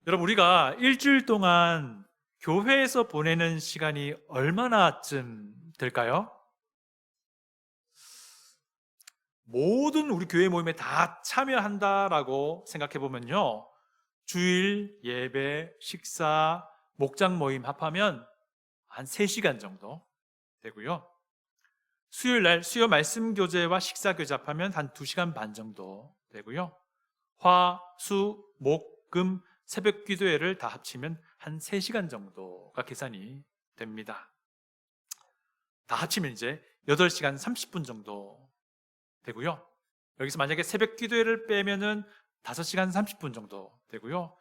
여러분, 우리가 일주일 동안 교회에서 보내는 시간이 얼마나쯤 될까요? 모든 우리 교회 모임에 다 참여한다라고 생각해 보면요, 주일 예배, 식사, 목장 모임 합하면 한 3시간 정도 되고요, 수요일 날 수요 말씀 교제와 식사 교제 합하면 한 2시간 반 정도 되고요, 화, 수, 목, 금, 새벽 기도회를 다 합치면 한 3시간 정도가 계산이 됩니다. 다 합치면 이제 8시간 30분 정도 되고요. 여기서 만약에 새벽 기도회를 빼면은 5시간 30분 정도 되고요.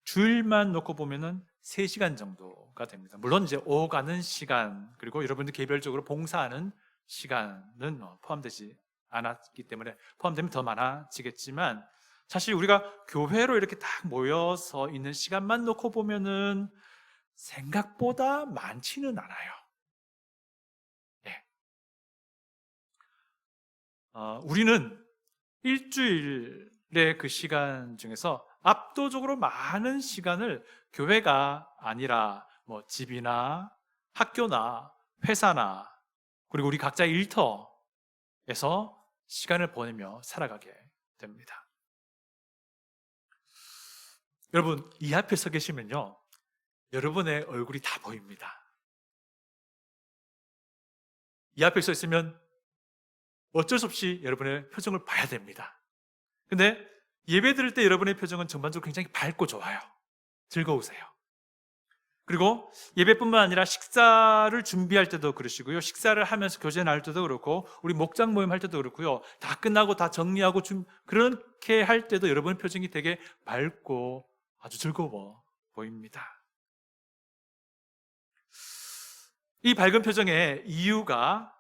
주일만 놓고 보면은 3시간 정도가 됩니다. 물론 이제 오가는 시간, 그리고 여러분들 개별적으로 봉사하는 시간은 포함되지 않았기 때문에 포함되면 더 많아지겠지만, 사실 우리가 교회로 이렇게 딱 모여서 있는 시간만 놓고 보면은 생각보다 많지는 않아요. 예. 우리는 일주일의 그 시간 중에서 압도적으로 많은 시간을 교회가 아니라 뭐 집이나 학교나 회사나 그리고 우리 각자 일터에서 시간을 보내며 살아가게 됩니다. 여러분, 이 앞에 서 계시면요, 여러분의 얼굴이 다 보입니다. 이 앞에 서 있으면 어쩔 수 없이 여러분의 표정을 봐야 됩니다. 근데 예배 드릴 때 여러분의 표정은 전반적으로 굉장히 밝고 좋아요. 즐거우세요. 그리고 예배뿐만 아니라 식사를 준비할 때도 그러시고요, 식사를 하면서 교제 나눌 때도 그렇고, 우리 목장 모임 할 때도 그렇고요, 다 끝나고 다 정리하고 그렇게 할 때도 여러분의 표정이 되게 밝고 아주 즐거워 보입니다. 이 밝은 표정의 이유가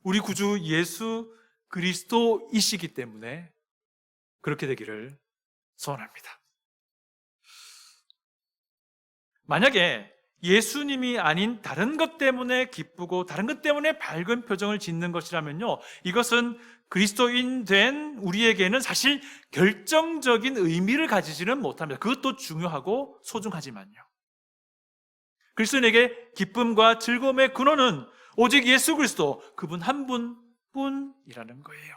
우리 구주 예수 그리스도이시기 때문에 그렇게 되기를 소원합니다. 만약에 예수님이 아닌 다른 것 때문에 기쁘고 다른 것 때문에 밝은 표정을 짓는 것이라면요, 이것은 그리스도인 된 우리에게는 사실 결정적인 의미를 가지지는 못합니다. 그것도 중요하고 소중하지만요, 그리스도인에게 기쁨과 즐거움의 근원은 오직 예수 그리스도, 그분 한 분뿐이라는 거예요.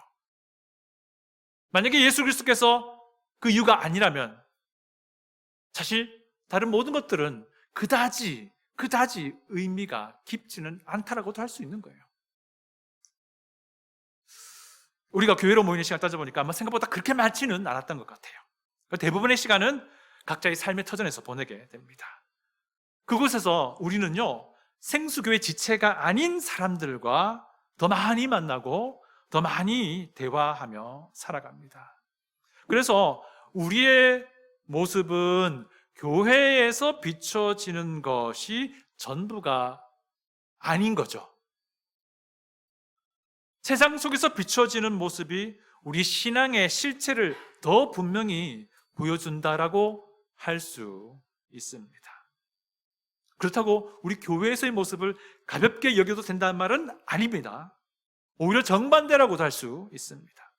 만약에 예수 그리스도께서 그 이유가 아니라면 사실 다른 모든 것들은 그다지 의미가 깊지는 않다라고도 할 수 있는 거예요. 우리가 교회로 모이는 시간 따져보니까 아마 생각보다 그렇게 많지는 않았던 것 같아요. 대부분의 시간은 각자의 삶의 터전에서 보내게 됩니다. 그곳에서 우리는요, 생수교회 지체가 아닌 사람들과 더 많이 만나고 더 많이 대화하며 살아갑니다. 그래서 우리의 모습은 교회에서 비춰지는 것이 전부가 아닌 거죠. 세상 속에서 비춰지는 모습이 우리 신앙의 실체를 더 분명히 보여준다라고 할 수 있습니다. 그렇다고 우리 교회에서의 모습을 가볍게 여겨도 된다는 말은 아닙니다. 오히려 정반대라고도 할 수 있습니다.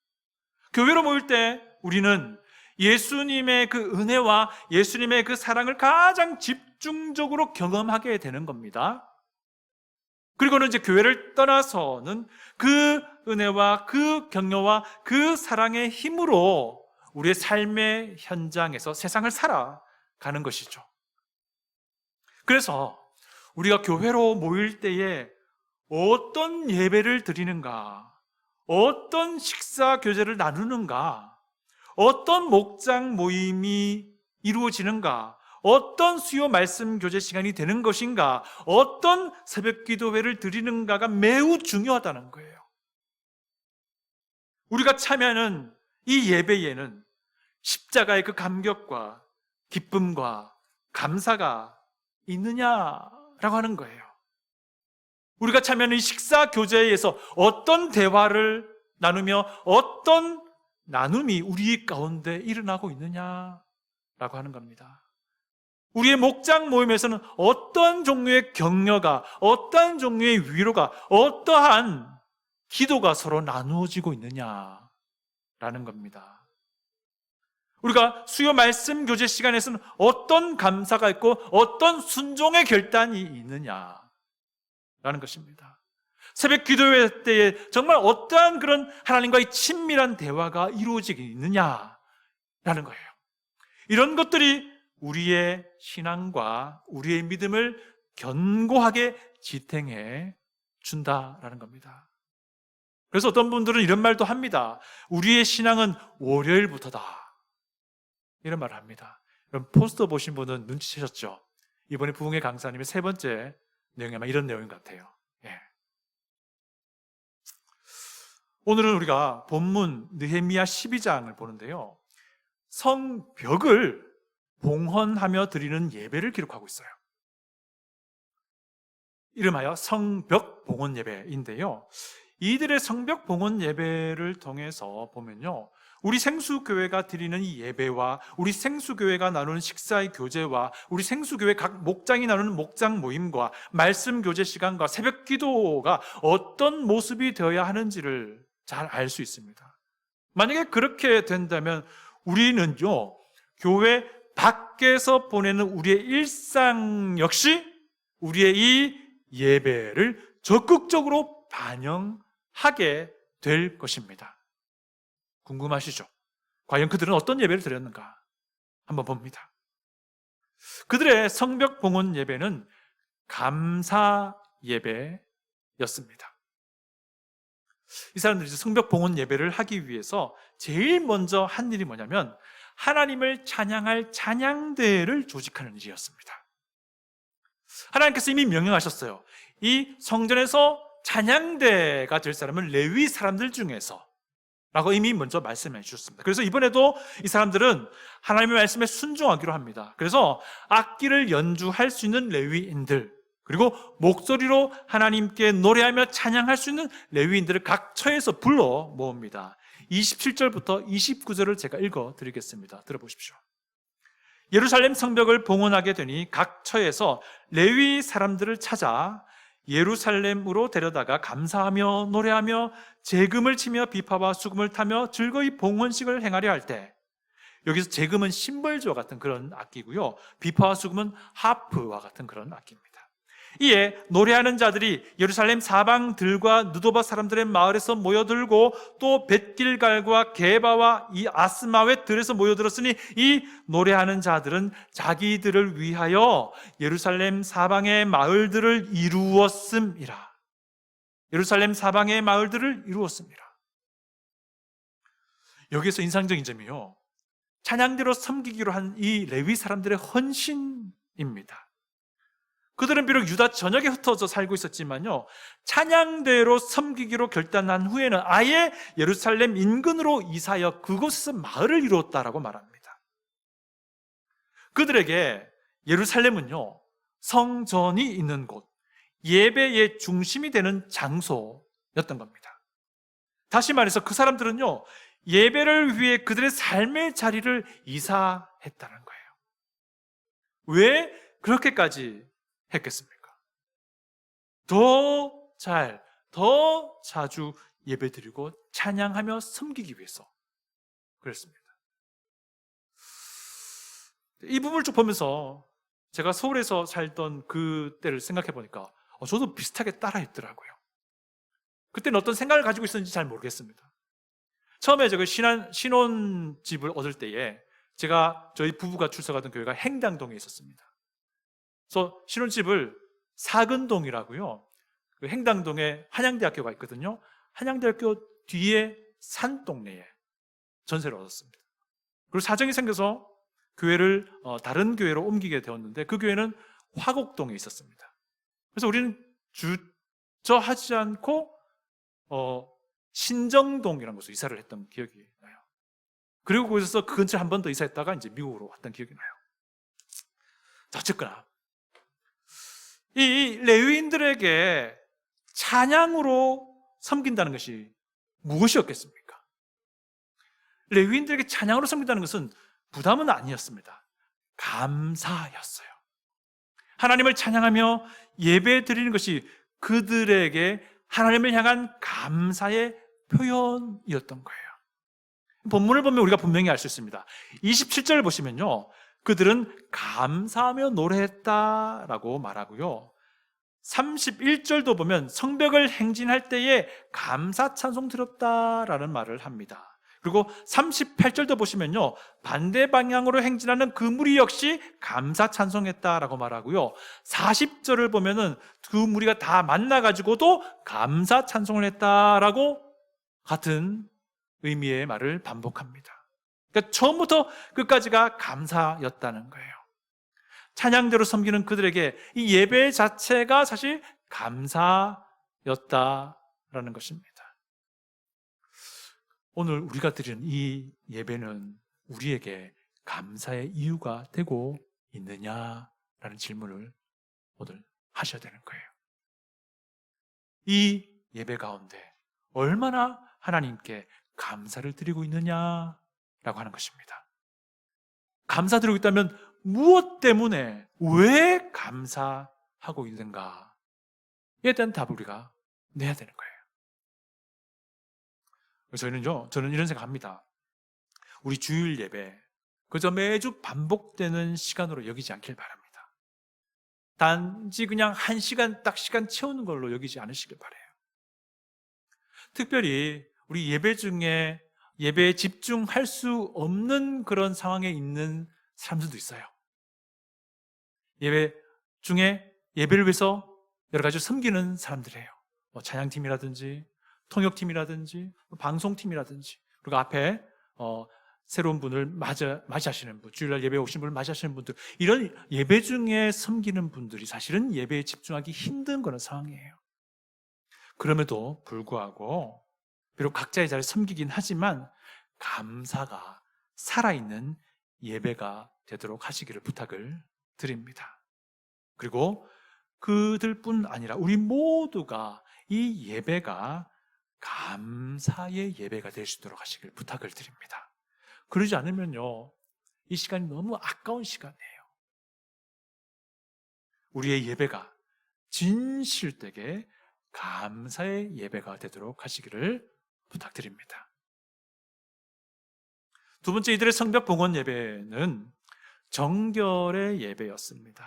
교회로 모일 때 우리는 예수님의 그 은혜와 예수님의 그 사랑을 가장 집중적으로 경험하게 되는 겁니다. 그리고는 이제 교회를 떠나서는 그 은혜와 그 격려와 그 사랑의 힘으로 우리의 삶의 현장에서 세상을 살아가는 것이죠. 그래서 우리가 교회로 모일 때에 어떤 예배를 드리는가, 어떤 식사 교제를 나누는가, 어떤 목장 모임이 이루어지는가, 어떤 수요 말씀 교제 시간이 되는 것인가, 어떤 새벽 기도회를 드리는가가 매우 중요하다는 거예요. 우리가 참여하는 이 예배에는 십자가의 그 감격과 기쁨과 감사가 있느냐라고 하는 거예요. 우리가 참여하는 이 식사 교제에서 어떤 대화를 나누며 어떤 나눔이 우리 가운데 일어나고 있느냐라고 하는 겁니다. 우리의 목장 모임에서는 어떤 종류의 격려가, 어떤 종류의 위로가, 어떠한 기도가 서로 나누어지고 있느냐라는 겁니다. 우리가 수요 말씀 교제 시간에서는 어떤 감사가 있고 어떤 순종의 결단이 있느냐라는 것입니다. 새벽 기도회 때에 정말 어떠한 그런 하나님과의 친밀한 대화가 이루어지고 있느냐라는 거예요. 이런 것들이 우리의 신앙과 우리의 믿음을 견고하게 지탱해 준다라는 겁니다. 그래서 어떤 분들은 이런 말도 합니다. 우리의 신앙은 월요일부터다, 이런 말을 합니다. 여러분, 포스터 보신 분은 눈치채셨죠? 이번에 부흥회 강사님의 세 번째 내용이 아마 이런 내용 같아요. 예. 오늘은 우리가 본문 느헤미야 12장을 보는데요, 성벽을 봉헌하며 드리는 예배를 기록하고 있어요. 이름하여 성벽 봉헌 예배인데요, 이들의 성벽 봉헌 예배를 통해서 보면요, 우리 생수교회가 드리는 이 예배와 우리 생수교회가 나누는 식사의 교제와 우리 생수교회 각 목장이 나누는 목장 모임과 말씀 교제 시간과 새벽 기도가 어떤 모습이 되어야 하는지를 잘 알 수 있습니다. 만약에 그렇게 된다면 우리는요, 교회 밖에서 보내는 우리의 일상 역시 우리의 이 예배를 적극적으로 반영하게 될 것입니다. 궁금하시죠? 과연 그들은 어떤 예배를 드렸는가? 한번 봅니다. 그들의 성벽 봉헌 예배는 감사 예배였습니다. 이 사람들이 성벽 봉헌 예배를 하기 위해서 제일 먼저 한 일이 뭐냐면 하나님을 찬양할 찬양대를 조직하는 일이었습니다. 하나님께서 이미 명령하셨어요. 이 성전에서 찬양대가 될 사람은 레위 사람들 중에서 라고 이미 먼저 말씀해 주셨습니다. 그래서 이번에도 이 사람들은 하나님의 말씀에 순종하기로 합니다. 그래서 악기를 연주할 수 있는 레위인들, 그리고 목소리로 하나님께 노래하며 찬양할 수 있는 레위인들을 각 처에서 불러 모읍니다. 27절부터 29절을 제가 읽어 드리겠습니다. 들어보십시오. 예루살렘 성벽을 봉헌하게 되니 각 처에서 레위 사람들을 찾아 예루살렘으로 데려다가 감사하며 노래하며 제금을 치며 비파와 수금을 타며 즐거이 봉헌식을 행하려 할 때, 여기서 제금은 심벌주와 같은 그런 악기고요, 비파와 수금은 하프와 같은 그런 악기입니다. 이에 노래하는 자들이 예루살렘 사방들과 느도바 사람들의 마을에서 모여들고 또 벳길갈과 게바와 이 아스마웻 들에서 모여들었으니 이 노래하는 자들은 자기들을 위하여 예루살렘 사방의 마을들을 이루었음이라. 예루살렘 사방의 마을들을 이루었습니다. 여기에서 인상적인 점이요, 찬양대로 섬기기로 한 이 레위 사람들의 헌신입니다. 그들은 비록 유다 전역에 흩어져 살고 있었지만요, 찬양대로 섬기기로 결단한 후에는 아예 예루살렘 인근으로 이사하여 그곳에서 마을을 이루었다라고 말합니다. 그들에게 예루살렘은요, 성전이 있는 곳, 예배의 중심이 되는 장소였던 겁니다. 다시 말해서 그 사람들은요, 예배를 위해 그들의 삶의 자리를 이사했다는 거예요. 왜 그렇게까지 했겠습니까? 더 자주 예배드리고 찬양하며 섬기기 위해서 그랬습니다. 이 부분을 쭉 보면서 제가 서울에서 살던 그때를 생각해 보니까 저도 비슷하게 따라했더라고요. 그때는 어떤 생각을 가지고 있었는지 잘 모르겠습니다. 처음에 제가 신혼집을 얻을 때에 저희 부부가 출석하던 교회가 행당동에 있었습니다. 그래서 신혼집을 사근동이라고요, 그 행당동에 한양대학교가 있거든요. 한양대학교 뒤에 산동네에 전세를 얻었습니다. 그리고 사정이 생겨서 교회를 다른 교회로 옮기게 되었는데 그 교회는 화곡동에 있었습니다. 그래서 우리는 주저하지 않고 신정동이라는 곳으로 이사를 했던 기억이 나요. 그리고 거기서 그 근처에 한 번 더 이사했다가 이제 미국으로 왔던 기억이 나요. 어쨌거나 이 레위인들에게 찬양으로 섬긴다는 것이 무엇이었겠습니까? 레위인들에게 찬양으로 섬긴다는 것은 부담은 아니었습니다. 감사였어요. 하나님을 찬양하며 예배 드리는 것이 그들에게 하나님을 향한 감사의 표현이었던 거예요. 본문을 보면 우리가 분명히 알 수 있습니다. 27절을 보시면요, 그들은 감사하며 노래했다라고 말하고요, 31절도 보면 성벽을 행진할 때에 감사 찬송 드렸다라는 말을 합니다. 그리고 38절도 보시면요, 반대 방향으로 행진하는 그 무리 역시 감사 찬송했다라고 말하고요, 40절을 보면은 그 무리가 다 만나가지고도 감사 찬송을 했다라고 같은 의미의 말을 반복합니다. 그러니까 처음부터 끝까지가 감사였다는 거예요. 찬양대로 섬기는 그들에게 이 예배 자체가 사실 감사였다라는 것입니다. 오늘 우리가 드리는 이 예배는 우리에게 감사의 이유가 되고 있느냐라는 질문을 오늘 하셔야 되는 거예요. 이 예배 가운데 얼마나 하나님께 감사를 드리고 있느냐라고 하는 것입니다. 감사드리고 있다면 무엇 때문에, 왜 감사하고 있는가에 대한 답을 우리가 내야 되는 거예요. 저는 이런 생각합니다. 우리 주일 예배, 그저 매주 반복되는 시간으로 여기지 않길 바랍니다. 단지 그냥 한 시간 딱 시간 채우는 걸로 여기지 않으시길 바라요. 특별히 우리 예배 중에 예배에 집중할 수 없는 그런 상황에 있는 사람들도 있어요. 예배 중에 예배를 위해서 여러 가지 섬기는 사람들이에요. 찬양팀이라든지 통역팀이라든지 방송팀이라든지, 그리고 앞에 새로운 분을 맞이하시는 분, 주일날 예배에 오신 분을 맞이하시는 분들, 이런 예배 중에 섬기는 분들이 사실은 예배에 집중하기 힘든 그런 상황이에요. 그럼에도 불구하고 비록 각자의 자리에 섬기긴 하지만 감사가 살아있는 예배가 되도록 하시기를 부탁을 드립니다. 그리고 그들뿐 아니라 우리 모두가 이 예배가 감사의 예배가 될 수 있도록 하시길 부탁을 드립니다. 그러지 않으면요, 이 시간이 너무 아까운 시간이에요. 우리의 예배가 진실되게 감사의 예배가 되도록 하시기를 부탁드립니다. 두 번째, 이들의 성벽 봉헌 예배는 정결의 예배였습니다.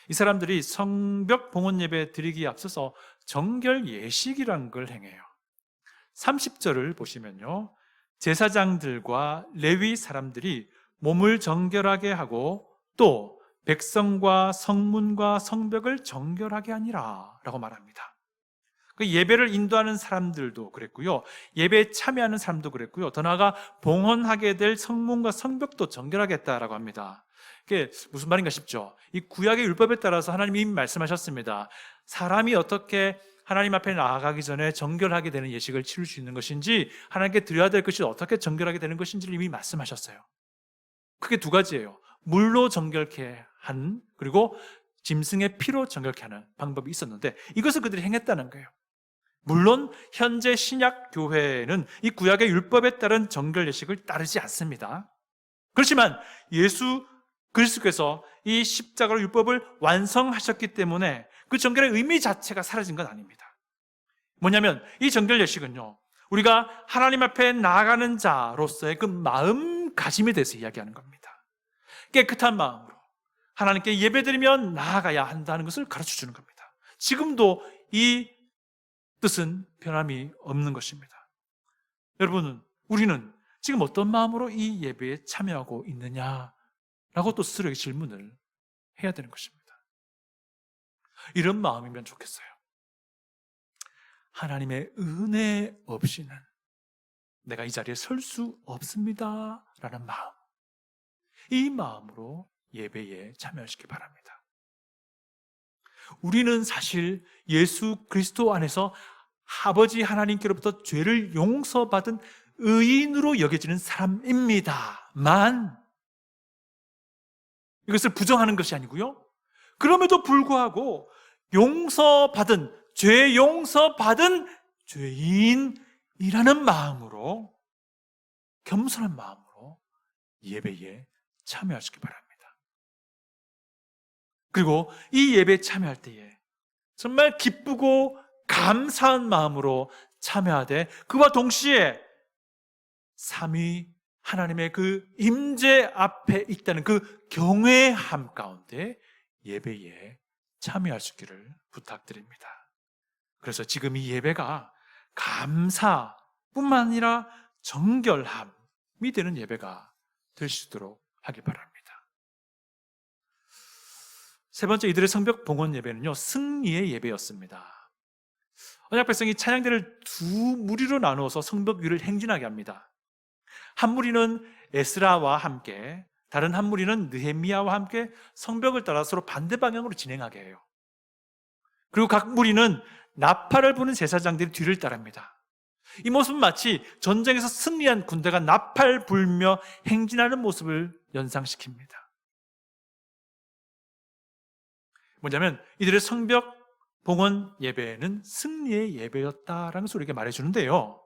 이 사람들이 성벽 봉헌 예배 드리기에 앞서서 정결 예식이라는 걸 행해요. 30절을 보시면요, 제사장들과 레위 사람들이 몸을 정결하게 하고 또 백성과 성문과 성벽을 정결하게 하니라 라고 말합니다. 그 예배를 인도하는 사람들도 그랬고요, 예배에 참여하는 사람도 그랬고요, 더 나아가 봉헌하게 될 성문과 성벽도 정결하겠다라고 합니다. 그게 무슨 말인가 싶죠. 이 구약의 율법에 따라서 하나님이 이미 말씀하셨습니다. 사람이 어떻게 하나님 앞에 나아가기 전에 정결하게 되는 예식을 치를 수 있는 것인지, 하나님께 드려야 될 것이 어떻게 정결하게 되는 것인지를 이미 말씀하셨어요. 크게 두 가지예요. 물로 정결케 하는, 그리고 짐승의 피로 정결케 하는 방법이 있었는데, 이것을 그들이 행했다는 거예요. 물론 현재 신약 교회는 이 구약의 율법에 따른 정결 예식을 따르지 않습니다. 그렇지만 예수 그리스도께서 이 십자가로 율법을 완성하셨기 때문에 그 정결의 의미 자체가 사라진 건 아닙니다. 뭐냐면 이 정결 예식은요, 우리가 하나님 앞에 나아가는 자로서의 그 마음가짐에 대해서 이야기하는 겁니다. 깨끗한 마음으로 하나님께 예배드리며 나아가야 한다는 것을 가르쳐주는 겁니다. 지금도 이 뜻은 변함이 없는 것입니다. 여러분은, 우리는 지금 어떤 마음으로 이 예배에 참여하고 있느냐라고 또 스스로에게 질문을 해야 되는 것입니다. 이런 마음이면 좋겠어요. 하나님의 은혜 없이는 내가 이 자리에 설 수 없습니다 라는 마음, 이 마음으로 예배에 참여하시기 바랍니다. 우리는 사실 예수 그리스도 안에서 아버지 하나님께로부터 죄를 용서받은 의인으로 여겨지는 사람입니다만, 이것을 부정하는 것이 아니고요, 그럼에도 불구하고 죄 용서받은 죄인이라는 마음으로, 겸손한 마음으로 예배에 참여하시기 바랍니다. 그리고 이 예배에 참여할 때에 정말 기쁘고 감사한 마음으로 참여하되, 그와 동시에 삼위 하나님의 그 임재 앞에 있다는 그 경외함 가운데 예배에 참여할 수 있기를 부탁드립니다. 그래서 지금 이 예배가 감사뿐만 아니라 정결함이 되는 예배가 될 수 있도록 하기 바랍니다. 세 번째, 이들의 성벽 봉헌 예배는요, 승리의 예배였습니다. 언약 백성이 찬양대를 두 무리로 나누어서 성벽 위를 행진하게 합니다. 한 무리는 에스라와 함께, 다른 한 무리는 느헤미야와 함께 성벽을 따라 서로 반대 방향으로 진행하게 해요. 그리고 각 무리는 나팔을 부는 제사장들이 뒤를 따릅니다. 이 모습은 마치 전쟁에서 승리한 군대가 나팔 불며 행진하는 모습을 연상시킵니다. 뭐냐면 이들의 성벽 봉헌 예배는 승리의 예배였다라는 소리가 말해주는데요.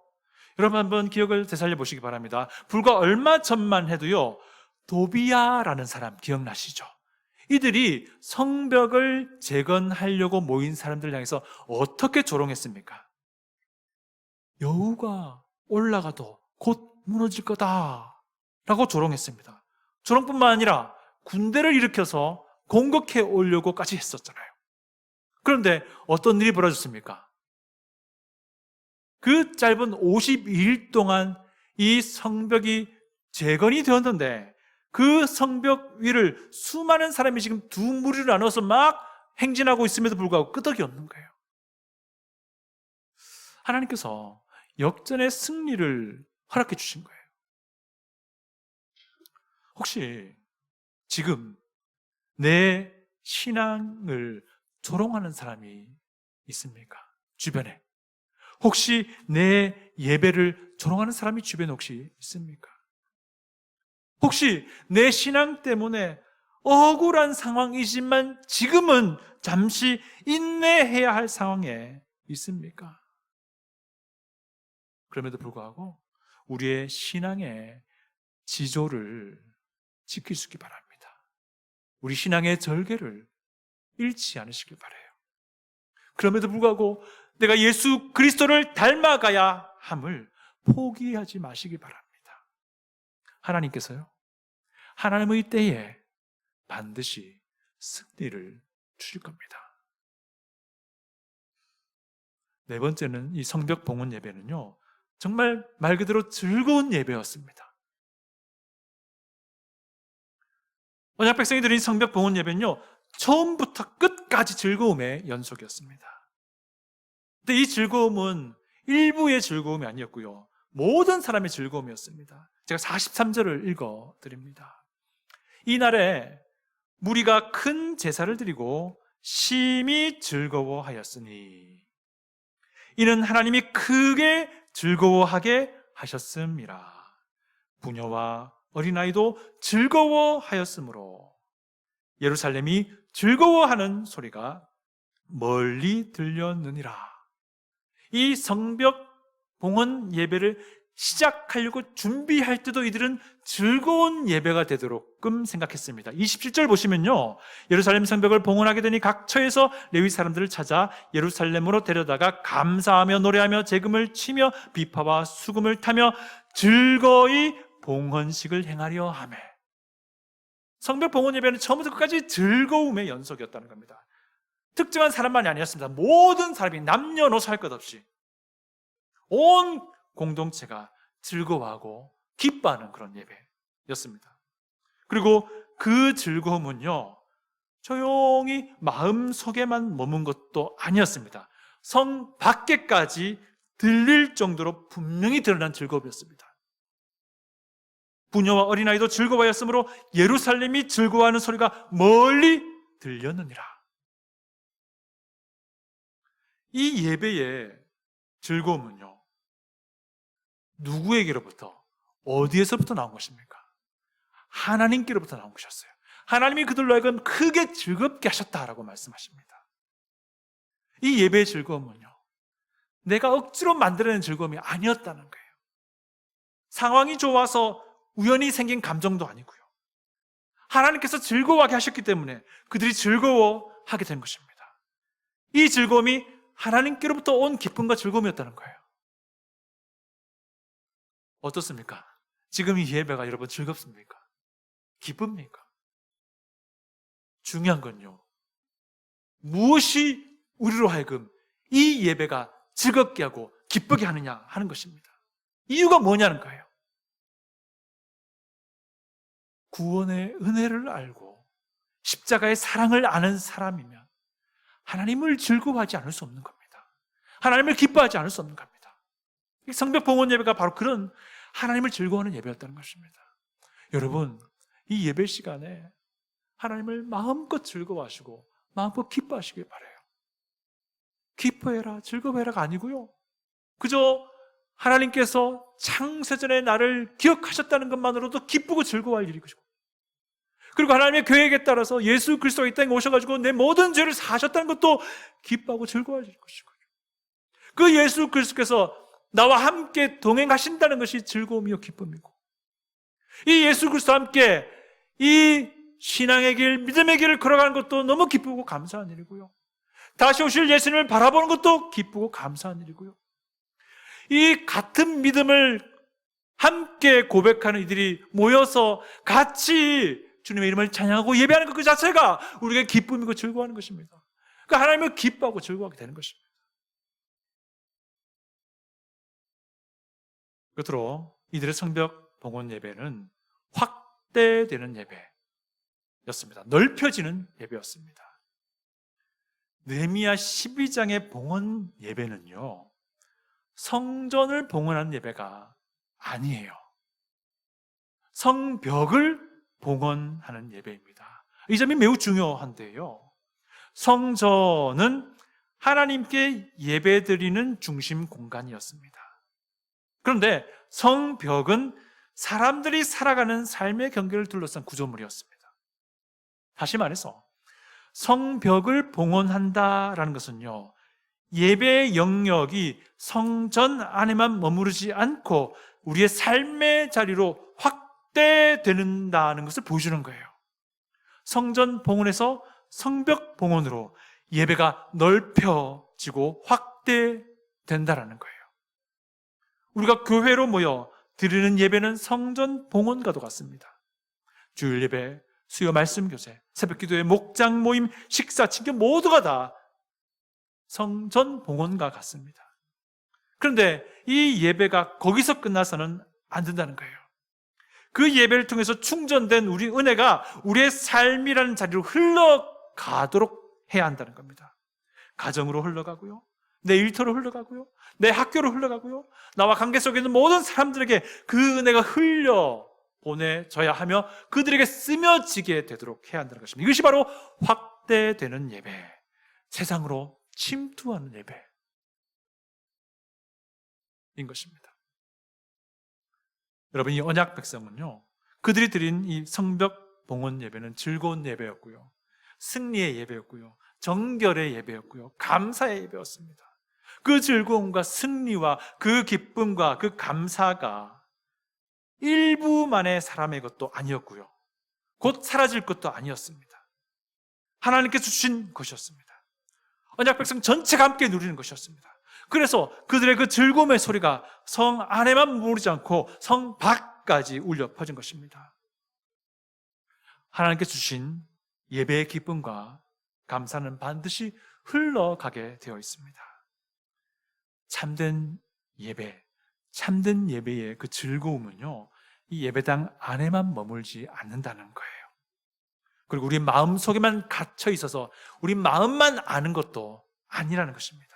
여러분 한번 기억을 되살려 보시기 바랍니다. 불과 얼마 전만 해도요, 도비야라는 사람 기억나시죠? 이들이 성벽을 재건하려고 모인 사람들 향해서 어떻게 조롱했습니까? 여우가 올라가도 곧 무너질 거다 라고 조롱했습니다. 조롱뿐만 아니라 군대를 일으켜서 공격해 오려고까지 했었잖아요. 그런데 어떤 일이 벌어졌습니까? 그 짧은 52일 동안 이 성벽이 재건이 되었는데 그 성벽 위를 수많은 사람이 지금 두 무리로 나눠서 막 행진하고 있음에도 불구하고 끄덕이 없는 거예요. 하나님께서 역전의 승리를 허락해 주신 거예요. 혹시 지금 내 신앙을 조롱하는 사람이 있습니까? 주변에. 혹시 내 예배를 조롱하는 사람이 주변에 혹시 있습니까? 혹시 내 신앙 때문에 억울한 상황이지만 지금은 잠시 인내해야 할 상황에 있습니까? 그럼에도 불구하고 우리의 신앙의 지조를 지킬 수 있기 바랍니다. 우리 신앙의 절개를 잃지 않으시길 바라요. 그럼에도 불구하고 내가 예수 그리스도를 닮아가야 함을 포기하지 마시기 바랍니다. 하나님께서요, 하나님의 때에 반드시 승리를 주실 겁니다. 네 번째는 이 성벽 봉헌 예배는요, 정말 말 그대로 즐거운 예배였습니다. 언약 백성이 드린 성벽 봉헌 예배는요, 처음부터 끝까지 즐거움의 연속이었습니다. 근데 이 즐거움은 일부의 즐거움이 아니었고요, 모든 사람의 즐거움이었습니다. 제가 43절을 읽어드립니다. 이날에 무리가 큰 제사를 드리고 심히 즐거워하였으니 이는 하나님이 크게 즐거워하게 하셨음이라. 부녀와 어린아이도 즐거워하였으므로 예루살렘이 즐거워하는 소리가 멀리 들렸느니라. 이 성벽 봉헌 예배를 시작하려고 준비할 때도 이들은 즐거운 예배가 되도록끔 생각했습니다. 27절 보시면요, 예루살렘 성벽을 봉헌하게 되니 각 처에서 레위 사람들을 찾아 예루살렘으로 데려다가 감사하며 노래하며 재금을 치며 비파와 수금을 타며 즐거이 봉헌식을 행하려 하매. 성벽 봉헌 예배는 처음부터 끝까지 즐거움의 연속이었다는 겁니다. 특정한 사람만이 아니었습니다. 모든 사람이 남녀노소 할 것 없이 온 공동체가 즐거워하고 기뻐하는 그런 예배였습니다. 그리고 그 즐거움은요, 조용히 마음속에만 머문 것도 아니었습니다. 성 밖에까지 들릴 정도로 분명히 드러난 즐거움이었습니다. 부녀와 어린아이도 즐거워하였으므로 예루살렘이 즐거워하는 소리가 멀리 들렸느니라. 이 예배의 즐거움은요, 누구에게로부터, 어디에서부터 나온 것입니까? 하나님께로부터 나온 것이었어요. 하나님이 그들로 하여금 크게 즐겁게 하셨다라고 말씀하십니다. 이 예배의 즐거움은요, 내가 억지로 만들어낸 즐거움이 아니었다는 거예요. 상황이 좋아서 우연히 생긴 감정도 아니고요, 하나님께서 즐거워하게 하셨기 때문에 그들이 즐거워하게 된 것입니다. 이 즐거움이 하나님께로부터 온 기쁨과 즐거움이었다는 거예요. 어떻습니까? 지금 이 예배가 여러분 즐겁습니까? 기쁩니까? 중요한 건요, 무엇이 우리로 하여금 이 예배가 즐겁게 하고 기쁘게 하느냐 하는 것입니다. 이유가 뭐냐는 거예요. 구원의 은혜를 알고 십자가의 사랑을 아는 사람이면 하나님을 즐거워하지 않을 수 없는 겁니다. 하나님을 기뻐하지 않을 수 없는 겁니다. 성벽 봉헌 예배가 바로 그런 하나님을 즐거워하는 예배였다는 것입니다. 여러분, 이 예배 시간에 하나님을 마음껏 즐거워하시고 마음껏 기뻐하시길 바라요. 기뻐해라, 즐거워해라가 아니고요, 그저 하나님께서 창세전에 나를 기억하셨다는 것만으로도 기쁘고 즐거워할 일이고, 그리고 하나님의 계획에 따라서 예수 그리스도가 이 땅에 오셔가지고 내 모든 죄를 사하셨다는 것도 기뻐하고 즐거워할 일일 것이고요, 그 예수 그리스도께서 나와 함께 동행하신다는 것이 즐거움이요 기쁨이고, 이 예수 그리스도와 함께 이 신앙의 길, 믿음의 길을 걸어가는 것도 너무 기쁘고 감사한 일이고요, 다시 오실 예수님을 바라보는 것도 기쁘고 감사한 일이고요, 이 같은 믿음을 함께 고백하는 이들이 모여서 같이 주님의 이름을 찬양하고 예배하는 것 그 자체가 우리에게 기쁨이고 즐거워하는 것입니다. 그러니까 하나님을 기뻐하고 즐거워하게 되는 것입니다. 끝으로 이들의 성벽 봉헌 예배는 확대되는 예배였습니다. 넓혀지는 예배였습니다. 느헤미야 12장의 봉헌 예배는요, 성전을 봉헌하는 예배가 아니에요. 성벽을 봉헌하는 예배입니다. 이 점이 매우 중요한데요, 성전은 하나님께 예배드리는 중심 공간이었습니다. 그런데 성벽은 사람들이 살아가는 삶의 경계를 둘러싼 구조물이었습니다. 다시 말해서 성벽을 봉헌한다라는 것은요, 예배의 영역이 성전 안에만 머무르지 않고 우리의 삶의 자리로 확대된다는 것을 보여주는 거예요. 성전 봉헌에서 성벽 봉헌으로 예배가 넓혀지고 확대된다는 거예요. 우리가 교회로 모여 드리는 예배는 성전 봉헌과도 같습니다. 주일 예배, 수요 말씀 교제, 새벽 기도회, 목장 모임, 식사, 친교 모두가 다 성전 봉헌과 같습니다. 그런데 이 예배가 거기서 끝나서는 안 된다는 거예요. 그 예배를 통해서 충전된 우리 은혜가 우리의 삶이라는 자리로 흘러가도록 해야 한다는 겁니다. 가정으로 흘러가고요, 내 일터로 흘러가고요, 내 학교로 흘러가고요, 나와 관계 속에 있는 모든 사람들에게 그 은혜가 흘려 보내져야 하며 그들에게 스며지게 되도록 해야 한다는 것입니다. 이것이 바로 확대되는 예배, 세상으로 침투하는 예배인 것입니다. 여러분, 이 언약 백성은요, 그들이 드린 이 성벽 봉헌 예배는 즐거운 예배였고요, 승리의 예배였고요, 정결의 예배였고요, 감사의 예배였습니다. 그 즐거움과 승리와 그 기쁨과 그 감사가 일부만의 사람의 것도 아니었고요, 곧 사라질 것도 아니었습니다. 하나님께서 주신 것이었습니다. 언약 백성 전체가 함께 누리는 것이었습니다. 그래서 그들의 그 즐거움의 소리가 성 안에만 머무르지 않고 성 밖까지 울려 퍼진 것입니다. 하나님께서 주신 예배의 기쁨과 감사는 반드시 흘러가게 되어 있습니다. 참된 예배, 참된 예배의 그 즐거움은요, 이 예배당 안에만 머물지 않는다는 거예요. 그리고 우리 마음속에만 갇혀 있어서 우리 마음만 아는 것도 아니라는 것입니다.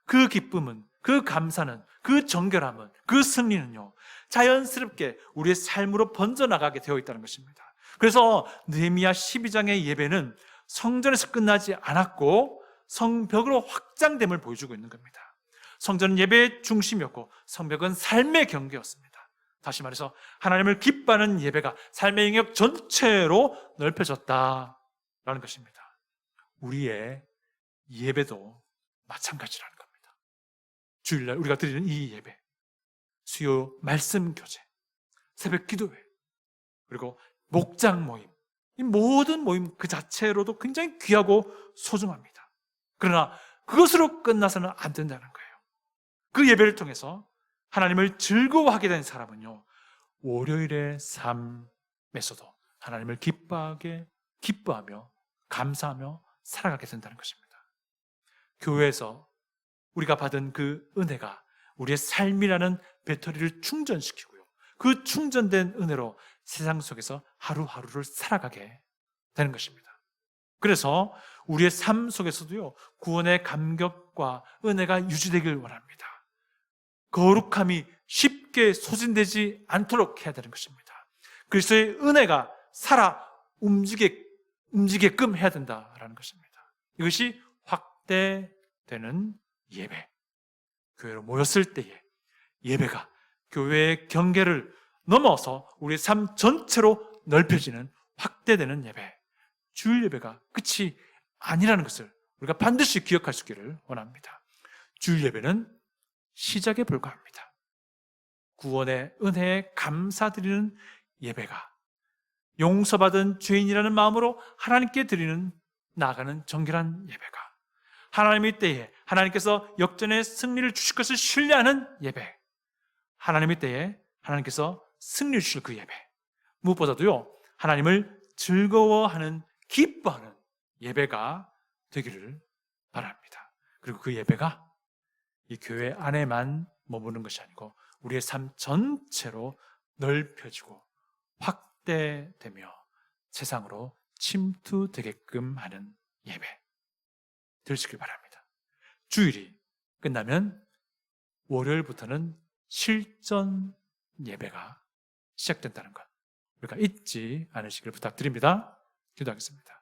그 기쁨은, 그 감사는, 그 정결함은, 그 승리는요, 자연스럽게 우리의 삶으로 번져나가게 되어 있다는 것입니다. 그래서 느헤미야 12장의 예배는 성전에서 끝나지 않았고 성벽으로 확장됨을 보여주고 있는 겁니다. 성전은 예배의 중심이었고 성벽은 삶의 경계였습니다. 다시 말해서 하나님을 기뻐하는 예배가 삶의 영역 전체로 넓혀졌다라는 것입니다. 우리의 예배도 마찬가지라는 겁니다. 주일날 우리가 드리는 이 예배, 수요 말씀 교제, 새벽 기도회, 그리고 목장 모임, 이 모든 모임 그 자체로도 굉장히 귀하고 소중합니다. 그러나 그것으로 끝나서는 안 된다는 거예요. 그 예배를 통해서 하나님을 즐거워하게 된 사람은요, 월요일의 삶에서도 하나님을 기뻐하며 감사하며 살아가게 된다는 것입니다. 교회에서 우리가 받은 그 은혜가 우리의 삶이라는 배터리를 충전시키고요. 그 충전된 은혜로 세상 속에서 하루하루를 살아가게 되는 것입니다. 그래서 우리의 삶 속에서도요, 구원의 감격과 은혜가 유지되길 원합니다. 거룩함이 쉽게 소진되지 않도록 해야 되는 것입니다. 그리스도의 은혜가 살아 움직이게끔 해야 된다라는 것입니다. 이것이 확대되는 예배. 교회로 모였을 때의 예배가 교회의 경계를 넘어서 우리의 삶 전체로 넓혀지는 확대되는 예배. 주일 예배가 끝이 아니라는 것을 우리가 반드시 기억할 수 있기를 원합니다. 주일 예배는 시작에 불과합니다. 구원의 은혜에 감사드리는 예배가 용서받은 죄인이라는 마음으로 하나님께 나아가는 정결한 예배가 하나님의 때에 하나님께서 역전의 승리를 주실 것을 신뢰하는 예배, 하나님의 때에 하나님께서 승리를 주실 그 예배, 무엇보다도요 하나님을 즐거워하는 기뻐하는 예배가 되기를 바랍니다. 그리고 그 예배가 이 교회 안에만 머무는 것이 아니고 우리의 삶 전체로 넓혀지고 확대되며 세상으로 침투되게끔 하는 예배 되시길 바랍니다. 주일이 끝나면 월요일부터는 실전 예배가 시작된다는 것 우리가 잊지 않으시길 부탁드립니다. 기도하겠습니다.